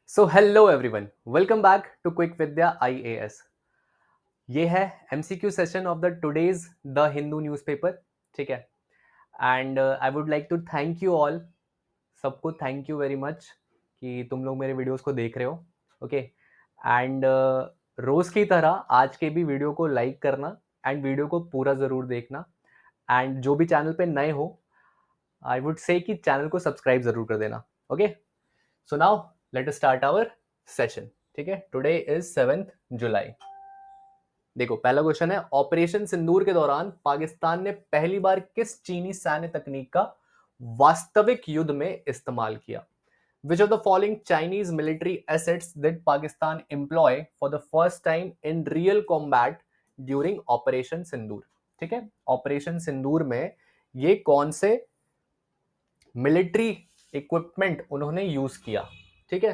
So hello everyone, welcome back to quick Vidya IAS. ये है MCQ session of the today's the Hindu newspaper. ठीक है। And I would like to thank you all, सबको thank you very much कि तुम लोग मेरे वीडियोस को देख रहे हो। ओके। एंड रोज़ की तरह आज के भी वीडियो को लाइक करना एंड वीडियो को पूरा ज़रूर देखना। एंड जो भी चैनल पे नए हो, आई वुड से कि चैनल को सब्सक्राइब ज़रूर कर देना। Okay. So now let us start our session. ठीक है, टुडे इज 7 जुलाई। देखो, पहला क्वेश्चन है, ऑपरेशन सिंदूर के दौरान पाकिस्तान ने पहली बार किस चीनी सैन्य तकनीक का वास्तविक युद्ध में इस्तेमाल किया? Which of the following Chinese military assets did Pakistan employ for the first time in real combat during operation Sindoor? ठीक है, ऑपरेशन सिंदूर में ये कौन से मिलिट्री इक्विपमेंट उन्होंने यूज किया? ठीक है,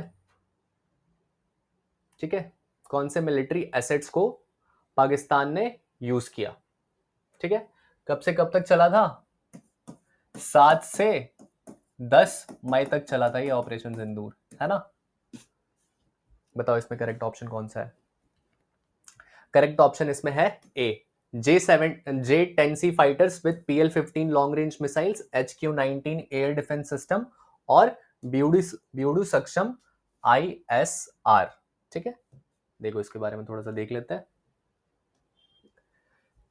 ठीक है, कौन से मिलिट्री एसेट्स को पाकिस्तान ने यूज किया? ठीक है, कब से कब तक चला था? 7 से 10 मई तक चला था ये ऑपरेशन सिंदूर, है ना? बताओ इसमें करेक्ट ऑप्शन कौन सा है? करेक्ट ऑप्शन इसमें है ए, J10C fighters with PL-15 long range missiles, HQ-19 air defence system और ब्यूडू सक्षम ISR। ठीक है, देखो इसके बारे में थोड़ा सा देख लेते हैं।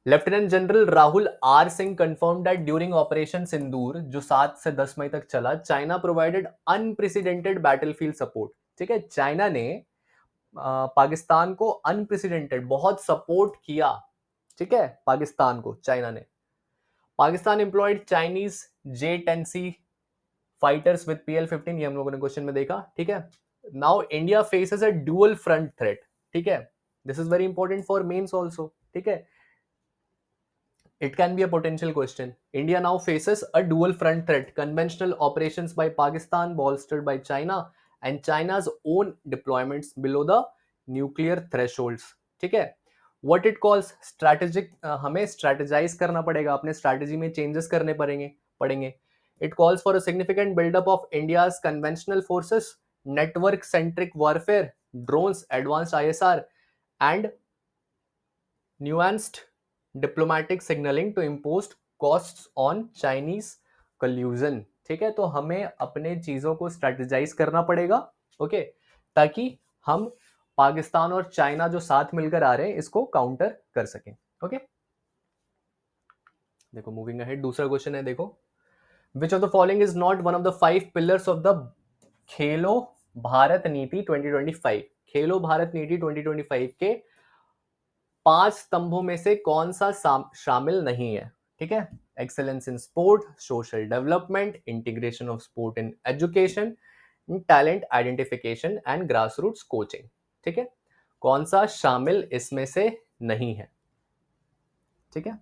Lieutenant general Rahul R Singh confirm that during operation Sindoor, जो 7 से 10 मई तक चला, China provided unprecedented battlefield support. ठीक है, चाइना ने पाकिस्तान को अनप्रेसिडेंटेड बहुत सपोर्ट किया। ठीक है, पाकिस्तान को चाइना ने। Pakistan employed Chinese J10C fighters with PL-15, ये हम लोगों ने क्वेश्चन में देखा। ठीक है, now India faces a dual front threat. ठीक है, this is very important for mains also. ठीक है, it can be a potential question. India now faces a dual front threat: conventional operations by Pakistan bolstered by China and China's own deployments below the nuclear thresholds. ठीक है, what it calls strategic, हमें strategize करना पड़ेगा, अपने strategy में changes करने पड़ेंगे. It calls for a significant buildup of India's conventional forces, network centric warfare, drones, advanced ISR and nuanced diplomatic signaling to impose costs on Chinese collusion. ठीक है, तो हमें अपने चीजों को स्ट्रेटेजाइज करना पड़ेगा। ओके, ताकि हम पाकिस्तान और चाइना जो साथ मिलकर आ रहे हैं इसको काउंटर कर सकें। ओके, देखो मूविंग अहेड, दूसरा क्वेश्चन है, देखो, विच of the following is not one of the 5 pillars of the खेलो भारत नीति 2025? खेलो भारत नीति 2025 के 5 स्तंभों में से कौन सा शामिल नहीं है? ठीक है, excellence in sport, social development, integration of sport in education, talent identification and grass roots coaching. ठीक है, कौन सा शामिल इसमें से नहीं है? ठीक है,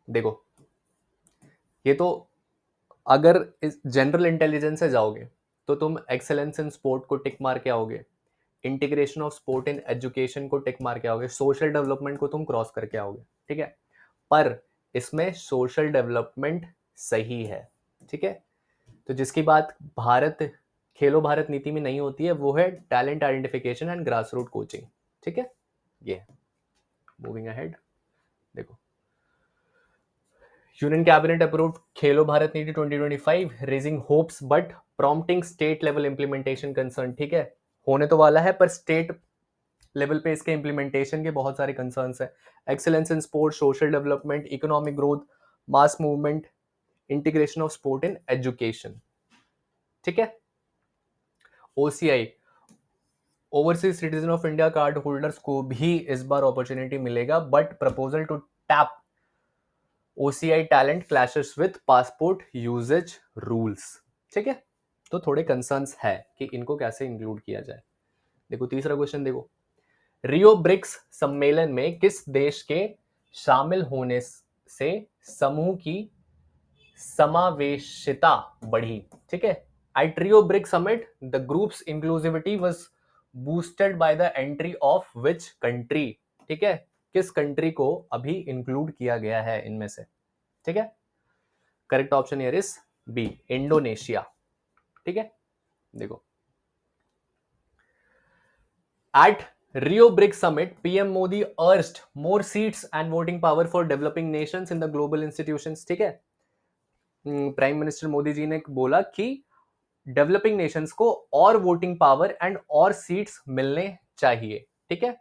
देखो, ये तो अगर इस जनरल इंटेलिजेंस से जाओगे तो तुम एक्सेलेंस इन स्पोर्ट को टिक मार के आओगे, integration of sport in education को टिक मार के आओगे, सोशल डेवलपमेंट को तुम क्रॉस करके आओगे। ठीक है, पर इसमें सोशल डेवलपमेंट सही है। ठीक है, तो जिसकी बात भारत खेलो भारत नीति में नहीं होती है वो है talent identification and grass root coaching. ठीक है, ये मूविंग अहेड, देखो, union cabinet approved Khelo Bharat Niti 2025, raising hopes but prompting state level implementation concern. ठीक है, होने तो वाला है पर स्टेट लेवल पे इसके इंप्लीमेंटेशन के बहुत सारे कंसर्न्स है। Excellence in sport, social development, economic growth, mass movement, integration of sport in education. ठीक है, OCI, overseas citizen of India card holders को भी इस बार अपॉर्चुनिटी मिलेगा, but proposal to tap OCI talent clashes with passport usages rules. ठीक है, तो थोड़े कंसर्न्स है कि इनको कैसे इंक्लूड किया जाए। देखो तीसरा क्वेश्चन, देखो, रियो ब्रिक्स सम्मेलन में किस देश के शामिल होने से समूह की समावेशिता बढ़ी? ठीक है, at Rio BRICS summit the groups inclusivity was boosted by the entry of which country? ठीक है, किस कंट्री को अभी इंक्लूड किया गया है इनमें से? ठीक है, correct option here is B, Indonesia. ठीक है, देखो, at Rio BRICS Summit, PM Modi urged more seats and voting power for developing nations in the global institutions। ठीक है, प्राइम मिनिस्टर मोदी जी ने बोला कि डेवलपिंग नेशंस को और वोटिंग पावर एंड और सीट्स मिलने चाहिए। ठीक है,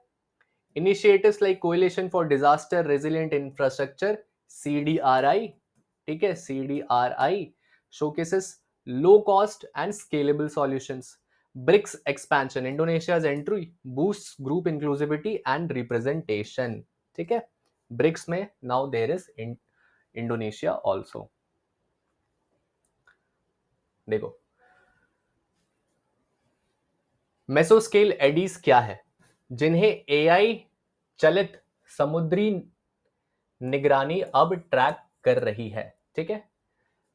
initiatives like coalition for disaster resilient infrastructure, CDRI, ठीक है, CDRI showcases low cost and scalable solutions. BRICS expansion, Indonesia's entry boost group inclusivity and representation. ठीक है, ब्रिक्स में now there is Indonesia also. देखो, मेसोस्केल एडीज क्या है? जिन्हें AI चलित समुद्री निगरानी अब ट्रैक कर रही है। ठीक है,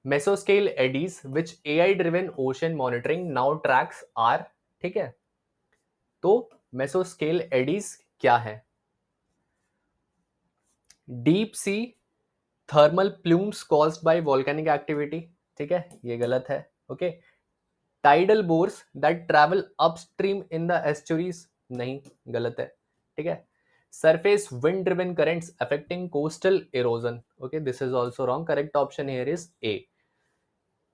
mesoscale eddies which AI driven ocean monitoring now tracks are. ठीक है, तो मेसोस्केल एडीज क्या है? Deep sea thermal plumes caused by volcanic activity. ठीक है, ये गलत है। Okay, tidal bores that travel upstream in the estuaries, नहीं, गलत है। ठीक है, surface wind driven currents affecting coastal erosion. Okay, this is also wrong, correct option here is A.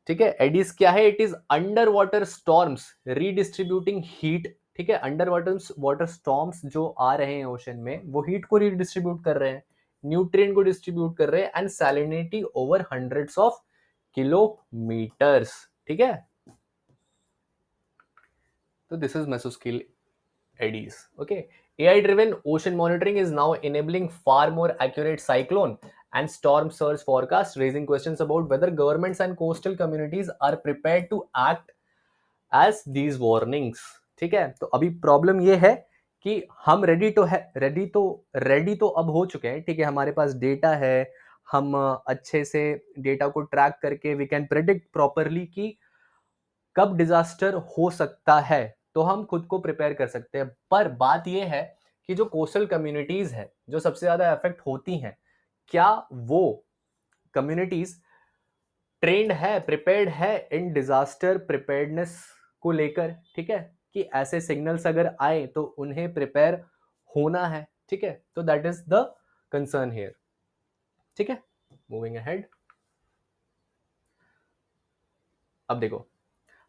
ठीक है, एडीज क्या है? It is under water storms redistributing heat. ठीक है, अंडर वाटर स्टॉर्म्स जो आ रहे हैं ओशन में, वो हीट को रीडिस्ट्रीब्यूट कर रहे हैं, न्यूट्रिएंट को डिस्ट्रीब्यूट कर रहे हैं, and salinity over hundreds of kilometres. ठीक है, तो this is mesoscale eddies. Okay, AI driven ocean monitoring is now enabling far more accurate cyclone and storm surge forecasts, raising questions about whether governments and coastal communities are prepared to act as these warnings। ठीक है, तो अभी problem ये है कि हम ready तो अब हो चुके हैं। ठीक है, हमारे पास डेटा है, हम अच्छे से डेटा को ट्रैक करके वी कैन प्रेडिक्ट प्रॉपरली कि कब डिजास्टर हो सकता है, तो हम खुद को प्रिपेयर कर सकते हैं। पर बात यह है कि जो कोस्टल कम्युनिटीज है, जो सबसे ज्यादा अफेक्ट होती हैं, क्या वो कम्युनिटीज ट्रेंड है, प्रिपेयर्ड है इन डिजास्टर प्रिपेयर्डनेस को लेकर? ठीक है, कि ऐसे सिग्नल्स अगर आए तो उन्हें प्रिपेयर होना है। ठीक है, तो that is the concern here. ठीक है, मूविंग अहेड। अब देखो,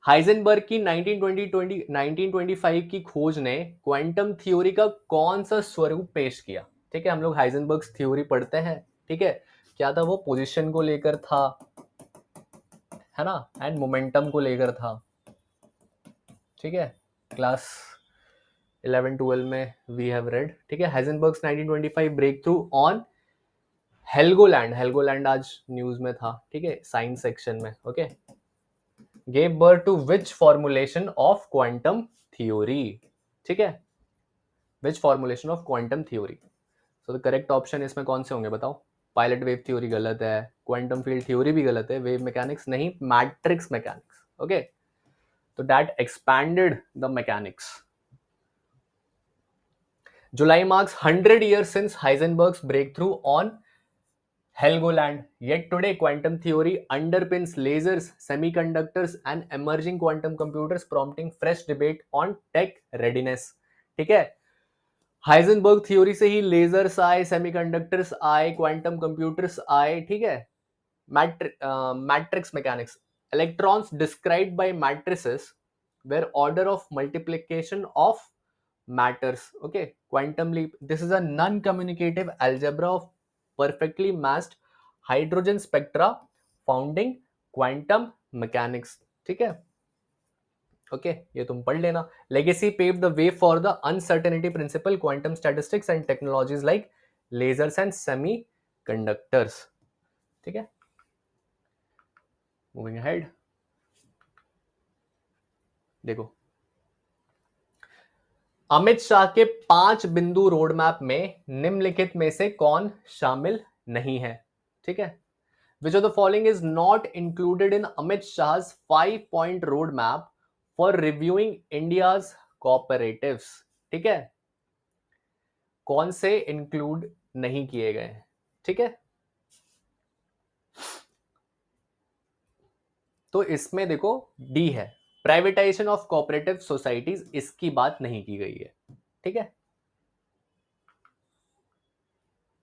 हाइजेनबर्ग की 1925 की खोज ने क्वांटम थ्योरी का कौन सा स्वरूप पेश किया? ठीक है, हम लोग हाइजेनबर्ग थ्योरी पढ़ते हैं। ठीक है, क्या था वो? पोजीशन को लेकर था, है ना, एंड मोमेंटम को लेकर था। ठीक है, क्लास 11-12 में वी हैव रेड। ठीक है, हाइजेनबर्ग्स 1925 ब्रेक थ्रू ऑन हेल्गोलैंड। हेल्गोलैंड आज न्यूज में था। ठीक है, साइंस सेक्शन में। Okay, gave birth to which formulation of quantum theory? ठीक है, which formulation of quantum theory? So the correct option इसमें कौन से होंगे बताओ? पायलट वेव थ्योरी गलत है, क्वांटम फील्ड थ्योरी भी गलत है, वेव मैकेनिक्स नहीं, मैट्रिक्स मैकेनिक्स। ओके, तो that expanded the mechanics. July marks 100 years since Heisenberg's breakthrough on Helgoland. Yet today, quantum theory underpins lasers, semiconductors, and emerging quantum computers, prompting fresh debate on tech readiness. ठीक है, Heisenberg theory से ही ledgers आए, semiconductors आए, quantum computers आए। ठीक है, matrix mechanics, electrons described by matrices where order of multiplication of matters. Okay, quantum leap, this is a non-communicative algebra of perfectly matched hydrogen spectra founding quantum mechanics। ठीक है, okay, ये तुम पढ़ लेना। Legacy pave the way for the uncertainty principle, quantum statistics and technologies like lasers and semiconductors. ठीक है, moving ahead. देखो, अमित शाह के 5 बिंदु रोड मैप में निम्नलिखित में से कौन शामिल नहीं है? ठीक है, which of the following is not included in Amit Shah's 5-point road map for reviewing India's cooperatives? ठीक है, कौन से इंक्लूड नहीं किए गए? ठीक है, तो इसमें देखो डी है, प्राइवेटाइजेशन ऑफ कोऑपरेटिव सोसाइटीज, इसकी बात नहीं की गई है। ठीक है।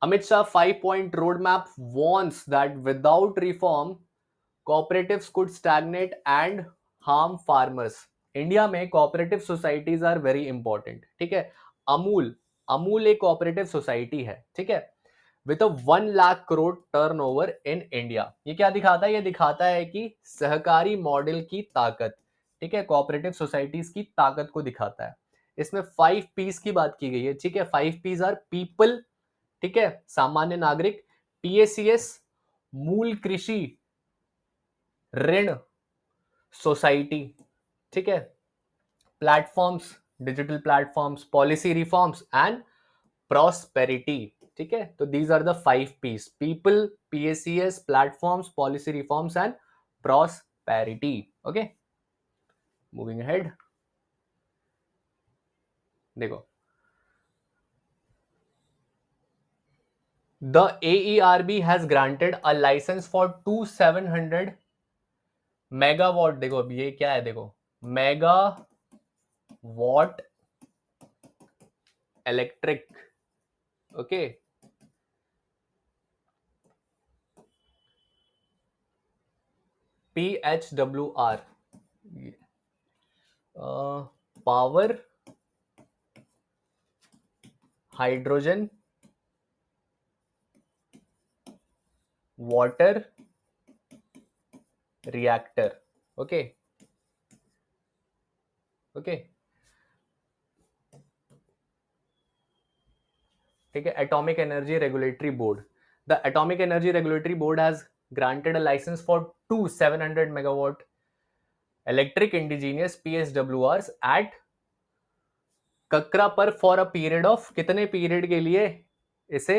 Amit Shah 5-point roadmap warns that without reform, cooperatives could stagnate and harm farmers. India में cooperative societies are very important. ठीक है। अमूल, अमूल एक कोऑपरेटिव सोसाइटी है। ठीक है। With a 1 lakh crore turnover in India. ये क्या दिखाता है? ये दिखाता है कि सहकारी मॉडल की ताकत। ठीक है। कोऑपरेटिव सोसाइटीज की ताकत को दिखाता है। इसमें 5 पीस की बात की गई है। ठीक है। 5 पीस आर पीपल, ठीक है, सामान्य नागरिक, पीएसीएस, मूल कृषि ऋण सोसाइटी, ठीक है, platforms, digital platforms, policy reforms and prosperity. ठीक है। तो these are the 5 Ps, people, PACS, platforms, policy reforms and prosperity. Okay, moving ahead. देखो, the AERB has granted a license for 2700 megawatt. देखो अब ये क्या है, देखो megawatt electric. Okay, PHWR, power hydrogen water reactor. Okay okay, ठीक है। Atomic energy regulatory board, the atomic energy regulatory board has granted a license for 700 megawatt electric indigenous PSWRs at Kakrapar for a period of, कितने period के लिए इसे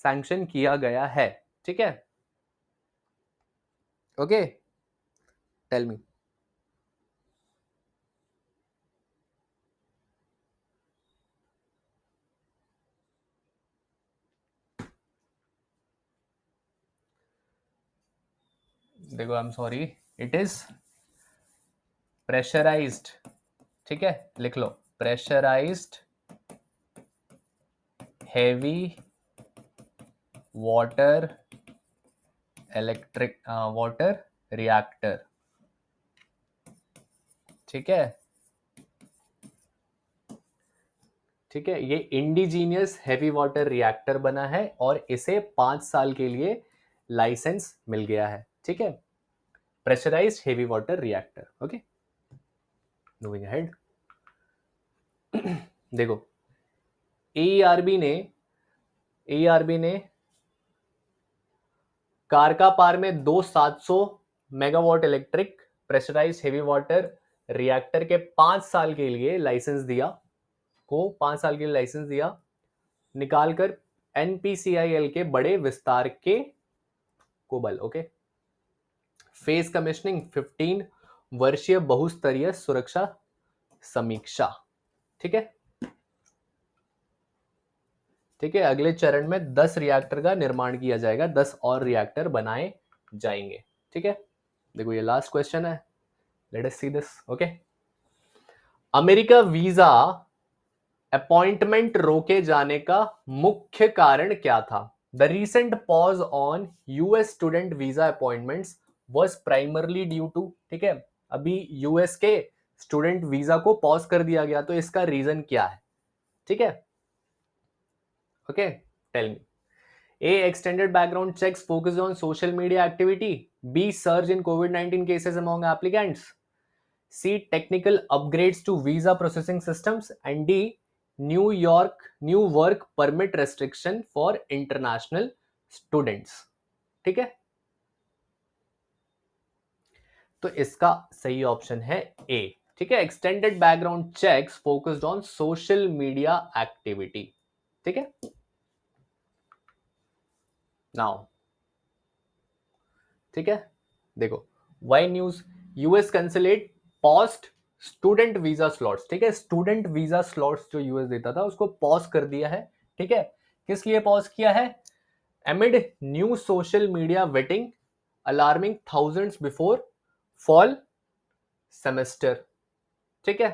sanction किया गया है। ठीक है। Okay, tell me. देखो, I am sorry, it is pressurised. ठीक है, लिख लो, pressurised heavy water electric water reactor. ठीक है। ठीक है, ये इंडिजीनियस हेवी वाटर रिएक्टर बना है और इसे 5 साल के लिए लाइसेंस मिल गया है। ठीक है, pressurised heavy water reactor. Okay, moving ahead. देखो, एईआरबी ने कारकापार में 700 megawatt electric pressurise heavy water reactor के 5 साल के लिए लाइसेंस दिया, को 5 साल के लिए लाइसेंस दिया, निकालकर एनपीसीआईएल के बड़े विस्तार के कोबल। ओके, फेज कमिश्निंग 15 वर्षीय बहुस्तरीय सुरक्षा समीक्षा। ठीक है। ठीक है, अगले चरण में 10 रिएक्टर का निर्माण किया जाएगा, 10 और रिएक्टर बनाए जाएंगे। ठीक है। देखो, ये लास्ट क्वेश्चन है, let us see this. Okay, America visa appointment रोके जाने का मुख्य कारण क्या था? The recent pause on US student visa appointments was primarily due to, ठीक है, अभी यूएस के स्टूडेंट वीजा को पॉज कर दिया गया, तो इसका रीजन क्या है? ठीक है। Okay, tell me. A. Extended background checks focused on social media activity. B. Surge in COVID-19 cases among applicants. C. Technical upgrades to visa processing systems. And D. New work permit restriction for international students. ठीक है, तो इसका सही option है A। ठीक है, extended background checks focused on social media activity. ठीक है। नाउ, ठीक है, देखो, why news, US consulate paused student visa slots. ठीक है, स्टूडेंट वीजा स्लॉट्स जो यूएस देता था उसको पॉज कर दिया है। ठीक है, किस लिए पॉज किया है? Amid new social media vetting alarming thousands before fall semester, ठीक है।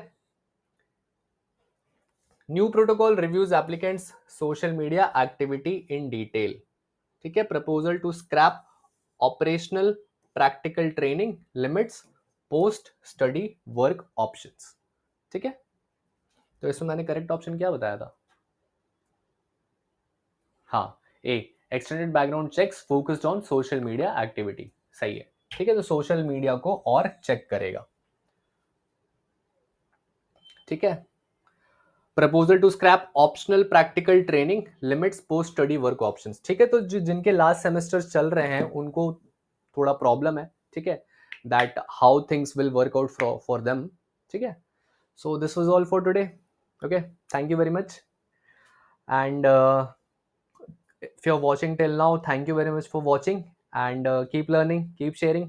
New protocol reviews applicants social media activity in detail, ठीक है। Proposal to scrap operational practical training limits post study work options, ठीक है। तो इसमें मैंने करेक्ट ऑप्शन क्या बताया था? हाँ, A, extended background checks focused on social media activity, सही है, ठीक है। तो सोशल मीडिया को और चेक करेगा, ठीक है। Proposal to scrap optional practical training limits post study work options, ठीक है। तो जिनके लास्ट सेमेस्टर चल रहे हैं उनको थोड़ा प्रॉब्लम है, ठीक है, that how things will work out for them, ठीक है। So this was all for today, okay, thank you very much, and if you're watching till now, thank you very much for watching, and keep learning, keep sharing.